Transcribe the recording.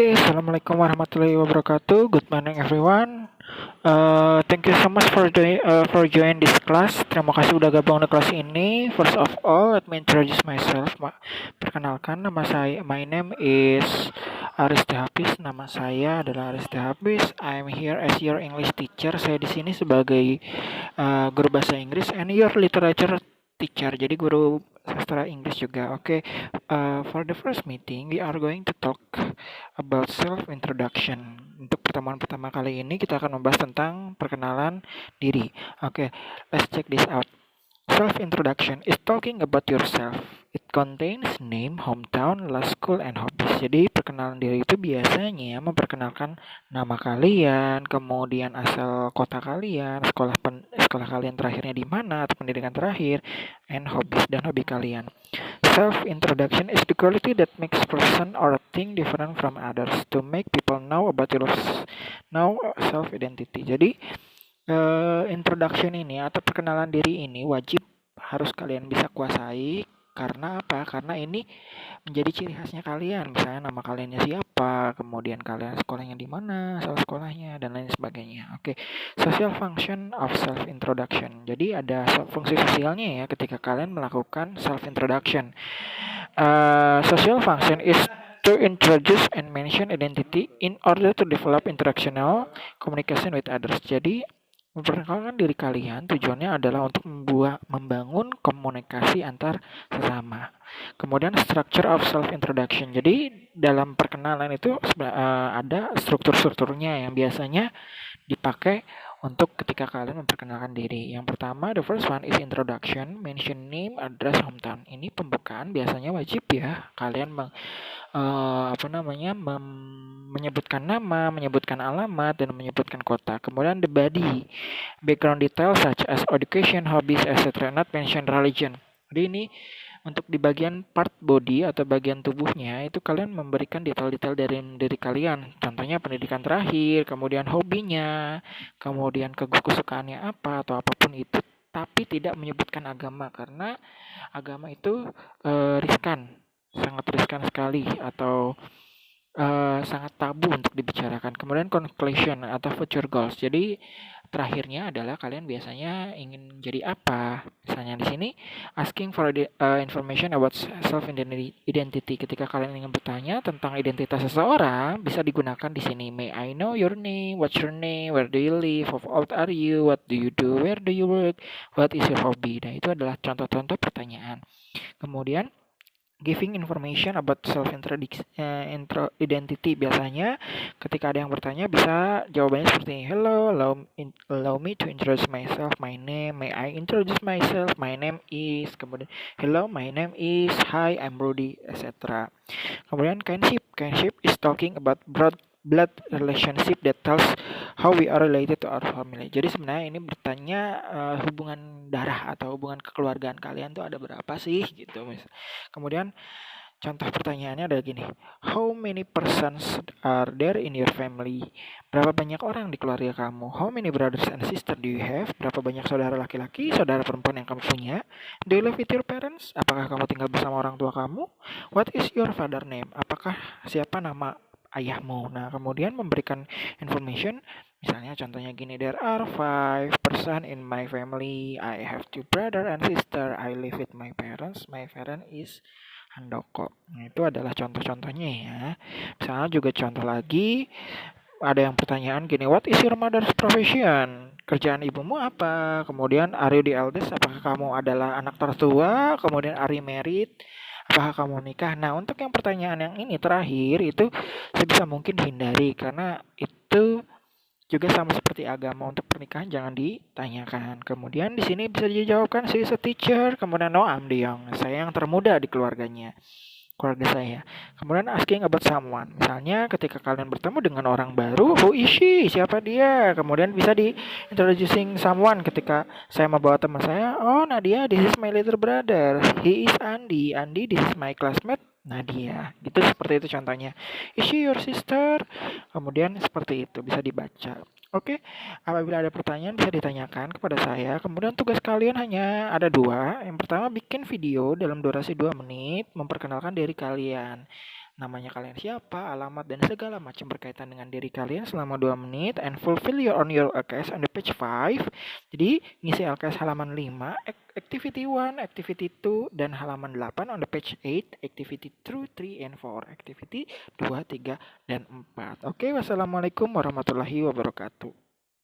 Okay, assalamualaikum warahmatullahi wabarakatuh. Good morning, everyone. Thank you so much for join this class. Terima kasih udah gabung di kelas ini. First of all, let me introduce myself. Perkenalkan, nama saya. My name is Aris Hafiz. Nama saya adalah Aris Hafiz. I'm here as your English teacher. Saya di sini sebagai guru bahasa Inggris and your literature teacher. Jadi guru sastra Inggris juga. Oke. For the first meeting, we are going to talk about self introduction. Untuk pertemuan pertama kali ini kita akan membahas tentang perkenalan diri. Oke, let's check this out. Self introduction is talking about yourself. It contains name, hometown, last school, and hobbies. Jadi perkenalan diri itu biasanya memperkenalkan nama kalian, kemudian asal kota kalian, sekolah kalian terakhirnya di mana atau pendidikan terakhir, and hobbies dan hobi kalian. Self introduction is the quality that makes person or thing different from others to make people know about your self identity. Jadi introduction ini atau perkenalan diri ini wajib harus kalian bisa kuasai. Karena apa? Karena ini menjadi ciri khasnya kalian. Misalnya nama kaliannya siapa, kemudian kalian sekolahnya di mana, asal sekolahnya, dan lain sebagainya. Oke, social function of self introduction. Jadi ada fungsi sosialnya ya ketika kalian melakukan self introduction. Social function is to introduce and mention identity in order to develop interactional communication with others. Jadi memperkenalkan diri kalian tujuannya adalah untuk membangun komunikasi antar sesama. Kemudian structure of self introduction. Jadi dalam perkenalan itu ada strukturnya yang biasanya dipakai untuk ketika kalian memperkenalkan diri. Yang pertama, the first one is introduction, mention name, address, hometown. Ini pembukaan biasanya wajib ya. Kalian menyebutkan nama, menyebutkan alamat, dan menyebutkan kota. Kemudian the body, background details such as education, hobbies, etc. Not mention religion. Jadi ini untuk di bagian part body atau bagian tubuhnya itu kalian memberikan detail-detail dari diri kalian. Contohnya pendidikan terakhir, kemudian hobinya, kemudian kesukaannya apa atau apapun itu. Tapi tidak menyebutkan agama karena agama itu riskan, sangat riskan sekali atau sangat tabu untuk dibicarakan. Kemudian conclusion atau future goals. Jadi terakhirnya adalah kalian biasanya ingin jadi apa? Misalnya di sini asking for information about self identity. Ketika kalian ingin bertanya tentang identitas seseorang, bisa digunakan di sini. May I know your name? What's your name? Where do you live? How old are you? What do you do? Where do you work? What is your hobby? Nah, itu adalah contoh-contoh pertanyaan. Kemudian giving information about self identity. Biasanya ketika ada yang bertanya bisa jawabannya seperti ini. Hello, allow me to introduce myself. My name, may I introduce myself? My name is. Kemudian hello, my name is. Hi, I'm Rudy, etc. Kemudian kinship is talking about blood relationship that tells how we are related to our family. Jadi sebenarnya ini bertanya hubungan darah atau hubungan kekeluargaan kalian tuh ada berapa sih gitu. Kemudian contoh pertanyaannya ada gini. How many persons are there in your family? Berapa banyak orang di keluarga kamu? How many brothers and sisters do you have? Berapa banyak saudara laki-laki, saudara perempuan yang kamu punya? Do you live with your parents? Apakah kamu tinggal bersama orang tua kamu? What is your father name? Apakah siapa nama ayahmu? Nah, kemudian memberikan information. Misalnya contohnya gini, there are 5 person in my family. I have 2 brother and sister. I live with my parents. My parent is Handoko. Nah, itu adalah contoh-contohnya ya. Misalnya juga contoh lagi, ada yang pertanyaan gini, what is your mother's profession? Kerjaan ibumu apa? Kemudian are you the eldest? Apakah kamu adalah anak tertua? Kemudian are you married? Apakah kamu menikah? Nah, untuk yang pertanyaan yang ini terakhir itu sebisa mungkin dihindari karena itu juga sama seperti agama, untuk pernikahan jangan ditanyakan. Kemudian di sini bisa dijawabkan she is a teacher, kemudian no I'm the young. Saya yang termuda di keluarga saya. Kemudian asking about someone. Misalnya ketika kalian bertemu dengan orang baru, who is she? Siapa dia? Kemudian bisa di introducing someone ketika saya membawa teman saya, oh Nadia, this is my little brother. He is Andy. Andy, this is my classmate Nadia. Gitu, seperti itu contohnya. Is she your sister? Kemudian seperti itu bisa dibaca. Oke, apabila ada pertanyaan bisa ditanyakan kepada saya. Kemudian tugas kalian hanya ada 2. Yang pertama bikin video dalam durasi 2 menit memperkenalkan diri kalian. namanya kalian siapa, alamat, dan segala macam berkaitan dengan diri kalian selama 2 menit and fulfill your LKS on the page 5. Jadi ngisi LKS halaman 5, activity 1, activity 2, dan halaman 8 on the page 8, activity 2, 3, and 4, activity 2, 3, dan 4. Oke, wassalamualaikum warahmatullahi wabarakatuh.